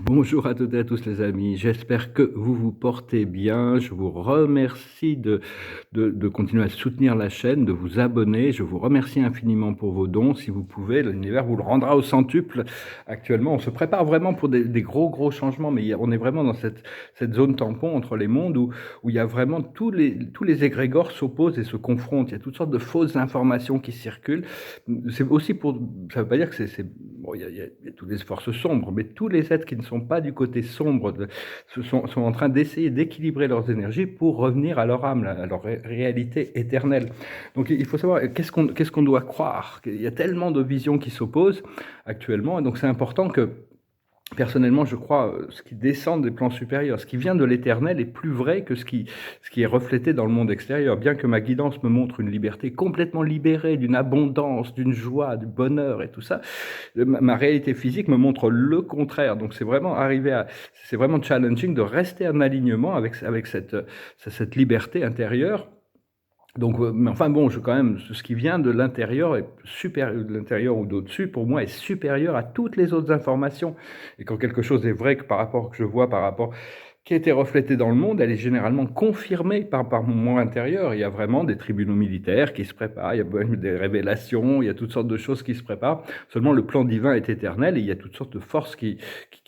Bonjour à toutes et à tous les amis, j'espère que vous vous portez bien. Je vous remercie de continuer à soutenir la chaîne, de vous abonner. Je vous remercie infiniment pour vos dons. Si vous pouvez, l'univers vous le rendra au centuple. Actuellement, on se prépare vraiment pour des gros changements, mais on est vraiment dans cette zone tampon entre les mondes où il y a vraiment tous les égrégores s'opposent et se confrontent. Il y a toutes sortes de fausses informations qui circulent. C'est aussi ça veut pas dire que bon, il y a toutes les forces sombres, mais tous les êtres qui ne sont pas du côté sombre sont en train d'essayer d'équilibrer leurs énergies pour revenir à leur âme, à leur réalité éternelle. Donc il faut savoir qu'est-ce qu'on doit croire. Il y a tellement de visions qui s'opposent actuellement, et donc c'est important que personnellement, je crois, ce qui descend des plans supérieurs, ce qui vient de l'éternel est plus vrai que ce qui est reflété dans le monde extérieur. Bien que ma guidance me montre une liberté complètement libérée, d'une abondance, d'une joie, du bonheur et tout ça, ma réalité physique me montre le contraire. Donc c'est vraiment challenging de rester en alignement avec cette liberté intérieure. Donc, mais enfin bon, quand même, ce qui vient de l'intérieur est supérieur, de l'intérieur ou d'au-dessus, pour moi, est supérieur à toutes les autres informations. Et quand quelque chose est vrai que je vois par rapport qui a été reflétée dans le monde, elle est généralement confirmée par mon moi intérieur. Il y a vraiment des tribunaux militaires qui se préparent, il y a même des révélations, il y a toutes sortes de choses qui se préparent. Seulement, le plan divin est éternel et il y a toutes sortes de forces qui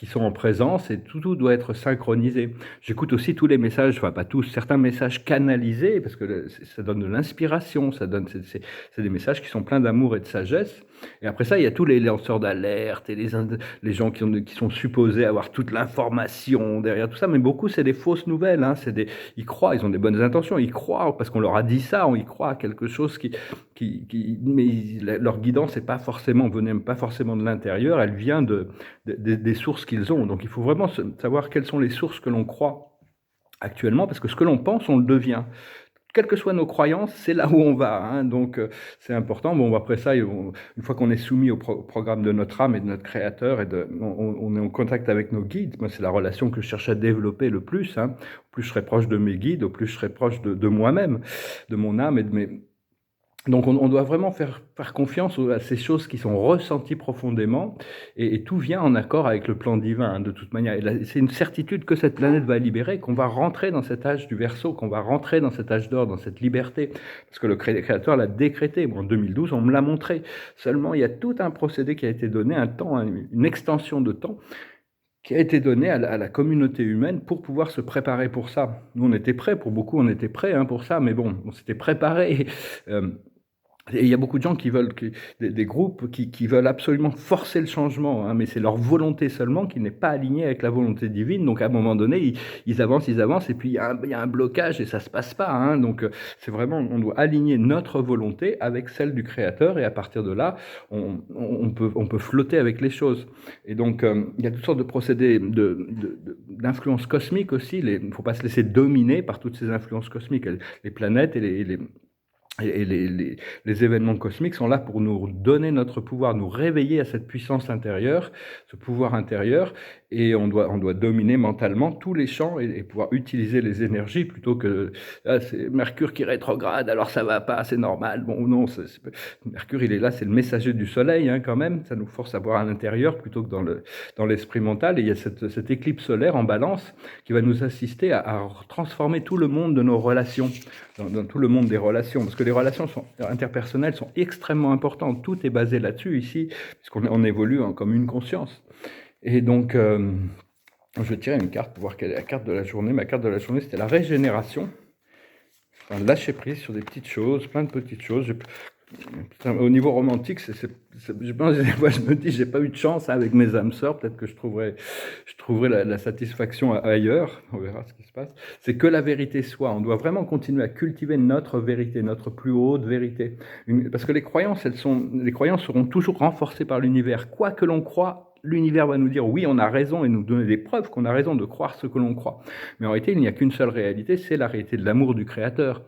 sont en présence et tout doit être synchronisé. J'écoute aussi tous les messages, enfin pas tous, certains messages canalisés parce que ça donne de l'inspiration, c'est des messages qui sont pleins d'amour et de sagesse. Et après ça, il y a tous les lanceurs d'alerte et les gens qui sont supposés avoir toute l'information derrière tout ça, mais beaucoup c'est des fausses nouvelles, hein. Ils croient, ils ont des bonnes intentions, ils croient parce qu'on leur a dit ça, ils croient à quelque chose mais leur guidance n'est pas forcément, venait pas forcément de l'intérieur, elle vient des sources qu'ils ont. Donc il faut vraiment savoir quelles sont les sources que l'on croit actuellement, parce que ce que l'on pense, on le devient. Quelles que soient nos croyances, c'est là où on va, hein. Donc c'est important. Bon, après ça, une fois qu'on est soumis au programme de notre âme et de notre créateur, on est en contact avec nos guides. Moi, c'est la relation que je cherche à développer le plus, hein. Au plus je serai proche de mes guides, au plus je serai proche de moi-même, de mon âme et de mes... Donc on doit vraiment faire confiance à ces choses qui sont ressenties profondément, et tout vient en accord avec le plan divin, hein, de toute manière. Et c'est une certitude que cette planète va libérer, qu'on va rentrer dans cet âge du Verseau, qu'on va rentrer dans cet âge d'or, dans cette liberté, parce que le Créateur l'a décrété. Bon, en 2012, on me l'a montré. Seulement, il y a tout un procédé qui a été donné, un temps, une extension de temps, qui a été donné à la communauté humaine pour pouvoir se préparer pour ça. Nous, on était prêts, pour beaucoup, on était prêts, hein, pour ça, mais bon, on s'était préparé. Et il y a beaucoup de gens des groupes qui veulent absolument forcer le changement, hein, mais c'est leur volonté seulement qui n'est pas alignée avec la volonté divine. Donc à un moment donné, ils avancent, et puis il y a un blocage et ça se passe pas, hein. Donc c'est vraiment, on doit aligner notre volonté avec celle du Créateur, et à partir de là, on peut flotter avec les choses. Et donc il y a toutes sortes de procédés d'influence cosmique aussi. Il ne faut pas se laisser dominer par toutes ces influences cosmiques. Les planètes et les événements cosmiques sont là pour nous donner notre pouvoir, nous réveiller à cette puissance intérieure, ce pouvoir intérieur, et on doit dominer mentalement tous les champs et pouvoir utiliser les énergies plutôt que c'est Mercure qui rétrograde, alors ça va pas, c'est normal. Bon, non, Mercure il est là, c'est le messager du Soleil, hein, quand même. Ça nous force à voir à l'intérieur plutôt que dans l'esprit mental. Et il y a cette éclipse solaire en Balance qui va nous assister à transformer tout le monde de nos relations. Dans tout le monde des relations, parce que les relations interpersonnelles sont extrêmement importantes. Tout est basé là-dessus ici, puisqu'on évolue comme une conscience. Et donc, je vais tirer une carte pour voir quelle est la carte de la journée. Ma carte de la journée, c'était la régénération. Enfin, lâcher prise sur des petites choses, plein de petites choses. Au niveau romantique, moi, je me dis, j'ai pas eu de chance avec mes âmes sœurs. Peut-être que je trouverai la satisfaction ailleurs. On verra ce qui se passe. C'est que la vérité soit. On doit vraiment continuer à cultiver notre vérité, notre plus haute vérité. Parce que les croyances seront toujours renforcées par l'univers. Quoi que l'on croit, l'univers va nous dire oui, on a raison, et nous donner des preuves qu'on a raison de croire ce que l'on croit. Mais en réalité, il n'y a qu'une seule réalité, c'est la réalité de l'amour du Créateur.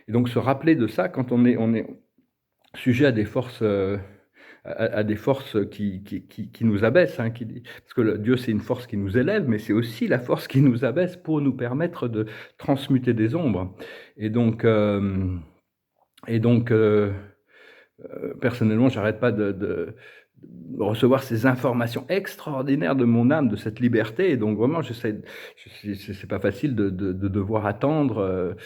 Et donc se rappeler de ça quand on est sujet à des forces, qui nous abaissent, hein, parce que Dieu, c'est une force qui nous élève, mais c'est aussi la force qui nous abaisse pour nous permettre de transmuter des ombres. Et donc, personnellement, j'arrête pas recevoir ces informations extraordinaires de mon âme, de cette liberté et donc vraiment j'essaie c'est pas facile de devoir attendre,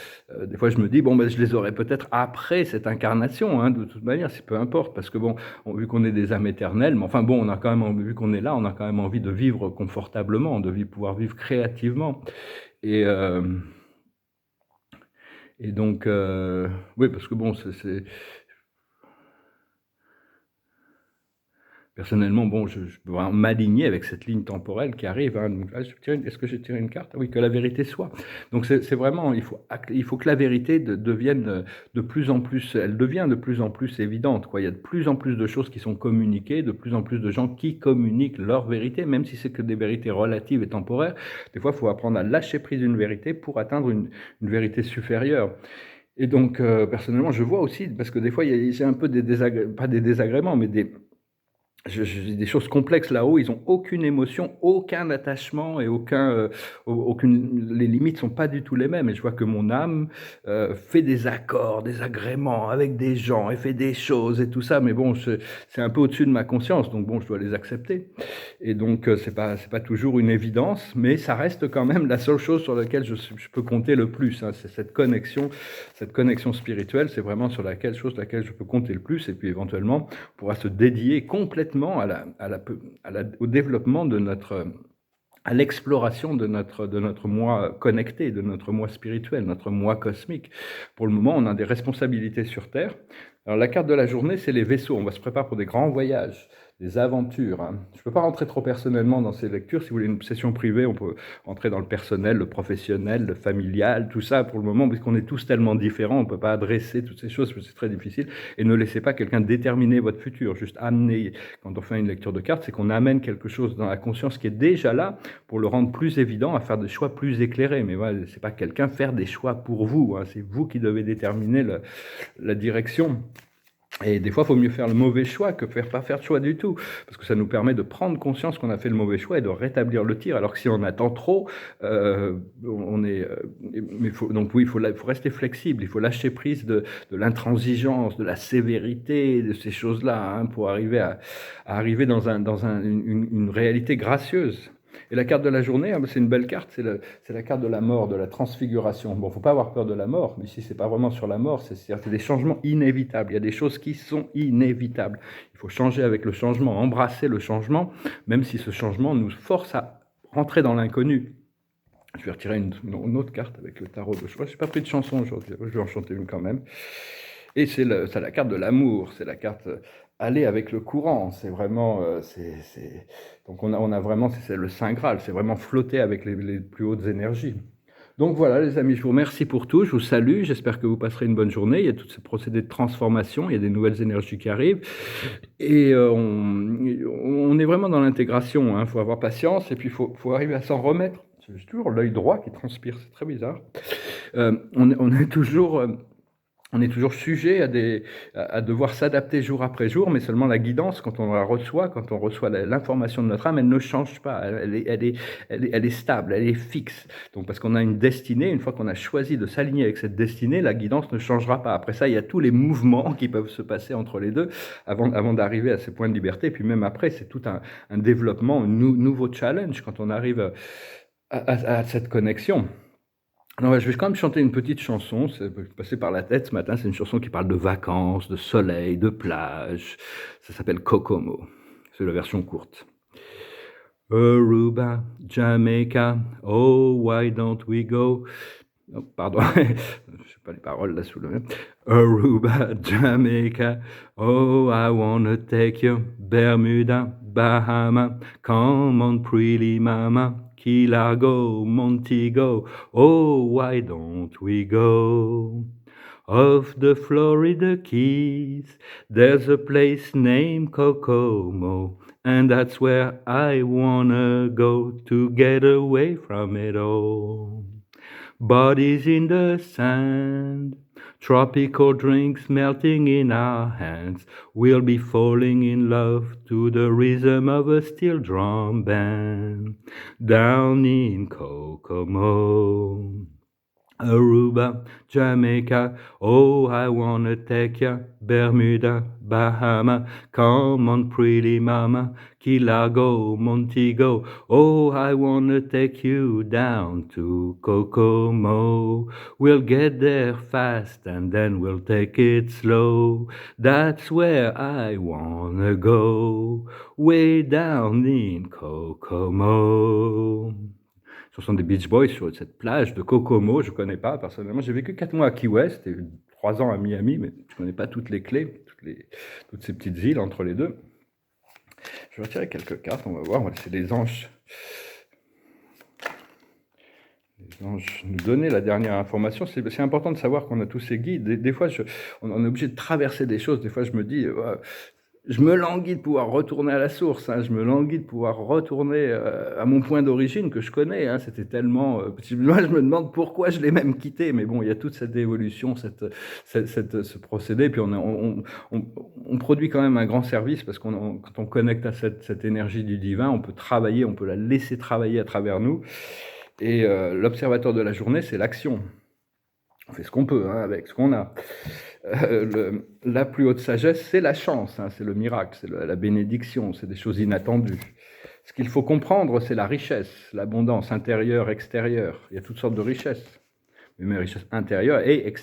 des fois je me dis: «Bon, ben, je les aurai peut-être après cette incarnation, hein, de toute manière, c'est peu importe» parce que bon, vu qu'on est des âmes éternelles, mais enfin bon, on a quand même envie vu qu'on est là, on a quand même envie de vivre confortablement, pouvoir vivre créativement et hem et donc oui, parce que bon, c'est personnellement, bon, je peux vraiment m'aligner avec cette ligne temporelle qui arrive, hein, donc là, est-ce que j'ai tiré une carte? Ah oui, que la vérité soit. Donc c'est vraiment il faut que la vérité devienne, de plus en plus elle devient de plus en plus évidente, quoi. Il y a de plus en plus de choses qui sont communiquées, de plus en plus de gens qui communiquent leur vérité, même si c'est que des vérités relatives et temporaires. Des fois, il faut apprendre à lâcher prise d'une vérité pour atteindre une vérité supérieure. Et donc, personnellement, je vois aussi parce que des fois, j'ai un peu des pas des désagréments, mais je vis des choses complexes là-haut, ils ont aucune émotion, aucun attachement et aucune les limites sont pas du tout les mêmes et je vois que mon âme, fait des accords, des agréments avec des gens et fait des choses et tout ça, mais bon, c'est un peu au-dessus de ma conscience, donc bon, je dois les accepter et donc c'est pas toujours une évidence, mais ça reste quand même la seule chose sur laquelle je peux compter le plus, hein. C'est cette connexion spirituelle, c'est vraiment sur laquelle je peux compter le plus et puis éventuellement, pourra se dédier complètement au développement de notre, à l'exploration de notre moi connecté, de notre moi spirituel, notre moi cosmique. Pour le moment, on a des responsabilités sur Terre. Alors la carte de la journée, c'est les vaisseaux. On va se préparer pour des grands voyages, des aventures, hein. Je ne peux pas rentrer trop personnellement dans ces lectures. Si vous voulez une session privée, on peut rentrer dans le personnel, le professionnel, le familial, tout ça pour le moment, parce qu'on est tous tellement différents, on ne peut pas adresser toutes ces choses, parce que c'est très difficile. Et ne laissez pas quelqu'un déterminer votre futur. Juste amener, quand on fait une lecture de cartes, c'est qu'on amène quelque chose dans la conscience qui est déjà là, pour le rendre plus évident, à faire des choix plus éclairés. Mais voilà, c'est pas quelqu'un faire des choix pour vous, hein, c'est vous qui devez déterminer la direction. Et des fois, il faut mieux faire le mauvais choix que pas faire de choix du tout, parce que ça nous permet de prendre conscience qu'on a fait le mauvais choix et de rétablir le tir. Alors que si on attend trop, on est. Mais donc oui, faut rester flexible. Il faut lâcher prise de l'intransigeance, de la sévérité, de ces choses-là, hein, pour à arriver une réalité gracieuse. Et la carte de la journée, hein, c'est une belle carte, c'est la carte de la mort, de la transfiguration. Bon, faut pas avoir peur de la mort, mais ici, c'est pas vraiment sur la mort, c'est des changements inévitables. Il y a des choses qui sont inévitables. Il faut changer avec le changement, embrasser le changement, même si ce changement nous force à rentrer dans l'inconnu. Je vais retirer une autre carte avec le tarot de choix. Je n'ai pas pris de chanson aujourd'hui, je vais en chanter une quand même. Et c'est la carte de l'amour, c'est la carte aller avec le courant. C'est vraiment, donc on a vraiment, c'est le Saint Graal, c'est vraiment flotter avec les plus hautes énergies. Donc voilà les amis, je vous remercie pour tout, je vous salue, j'espère que vous passerez une bonne journée. Il y a tous ces procédés de transformation, il y a des nouvelles énergies qui arrivent. Et on est vraiment dans l'intégration, hein. Faut avoir patience et puis faut arriver à s'en remettre. J'ai toujours l'œil droit qui transpire, c'est très bizarre. On est toujours sujet à devoir s'adapter jour après jour, mais seulement la guidance, quand on la reçoit, quand on reçoit l'information de notre âme, elle ne change pas. Elle est stable, elle est fixe. Donc, parce qu'on a une destinée, une fois qu'on a choisi de s'aligner avec cette destinée, la guidance ne changera pas. Après ça, il y a tous les mouvements qui peuvent se passer entre les deux avant d'arriver à ces points de liberté. Puis même après, c'est tout un développement, un nouveau challenge quand on arrive à cette connexion. Non, ouais, je vais quand même chanter une petite chanson, c'est passé par la tête ce matin, c'est une chanson qui parle de vacances, de soleil, de plage. Ça s'appelle Kokomo. C'est la version courte. Aruba, Jamaica, oh why don't we go? Oh, pardon, je sais pas les paroles là sous le. Aruba, Jamaica, oh I wanna take you, Bermuda, Bahama, come on pretty mama, Key Largo, Montego, oh why don't we go? Off the Florida Keys, there's a place named Kokomo, and that's where I wanna go to get away from it all. Bodies in the sand, tropical drinks melting in our hands. We'll be falling in love to the rhythm of a steel drum band down in Kokomo. Aruba, Jamaica, oh, I wanna take ya, Bermuda, Bahama, come on, pretty mama, Key Largo, Montego, oh, I wanna take you down to Kokomo. We'll get there fast and then we'll take it slow. That's where I wanna go, way down in Kokomo. Chanson des Beach Boys sur cette plage de Kokomo, je ne connais pas personnellement. J'ai vécu 4 mois à Key West et 3 ans à Miami, mais je ne connais pas toutes les clés, toutes ces petites îles entre les deux. Je vais retirer quelques cartes, on va voir. On va laisser les anges nous donner la dernière information. C'est important de savoir qu'on a tous ces guides. Des fois, on est obligé de traverser des choses. Des fois, je me dis, je me languis de pouvoir retourner à la source, hein. Je me languis de pouvoir retourner à mon point d'origine que je connais, hein. C'était tellement... moi, je me demande pourquoi je l'ai même quitté. Mais bon, il y a toute cette évolution, ce procédé. Puis on produit quand même un grand service parce quand on connecte à cette énergie du divin, on peut travailler, on peut la laisser travailler à travers nous. Et l'observateur de la journée, c'est l'action. On fait ce qu'on peut, hein, avec ce qu'on a. La plus haute sagesse, c'est la chance, hein, c'est le miracle, c'est la bénédiction, c'est des choses inattendues. Ce qu'il faut comprendre, c'est la richesse, l'abondance intérieure, extérieure. Il y a toutes sortes de richesses. Mais une richesse intérieure et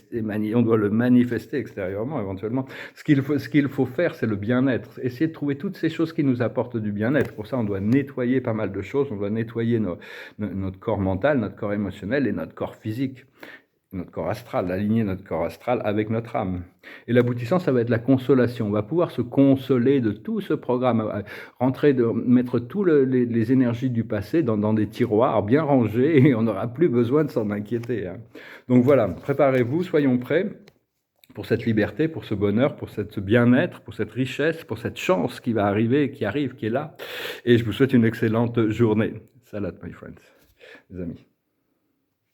on doit le manifester extérieurement éventuellement. Ce qu'il faut faire, c'est le bien-être. Essayer de trouver toutes ces choses qui nous apportent du bien-être. Pour ça, on doit nettoyer pas mal de choses. On doit nettoyer notre corps mental, notre corps émotionnel et notre corps physique. Notre corps astral, aligner notre corps astral avec notre âme. Et l'aboutissant, ça va être la consolation. On va pouvoir se consoler de tout ce programme, mettre toutes les énergies du passé dans des tiroirs bien rangés et on n'aura plus besoin de s'en inquiéter, hein. Donc voilà, préparez-vous, soyons prêts pour cette liberté, pour ce bonheur, pour ce bien-être, pour cette richesse, pour cette chance qui va arriver, qui arrive, qui est là. Et je vous souhaite une excellente journée. Salut, my friends, les amis.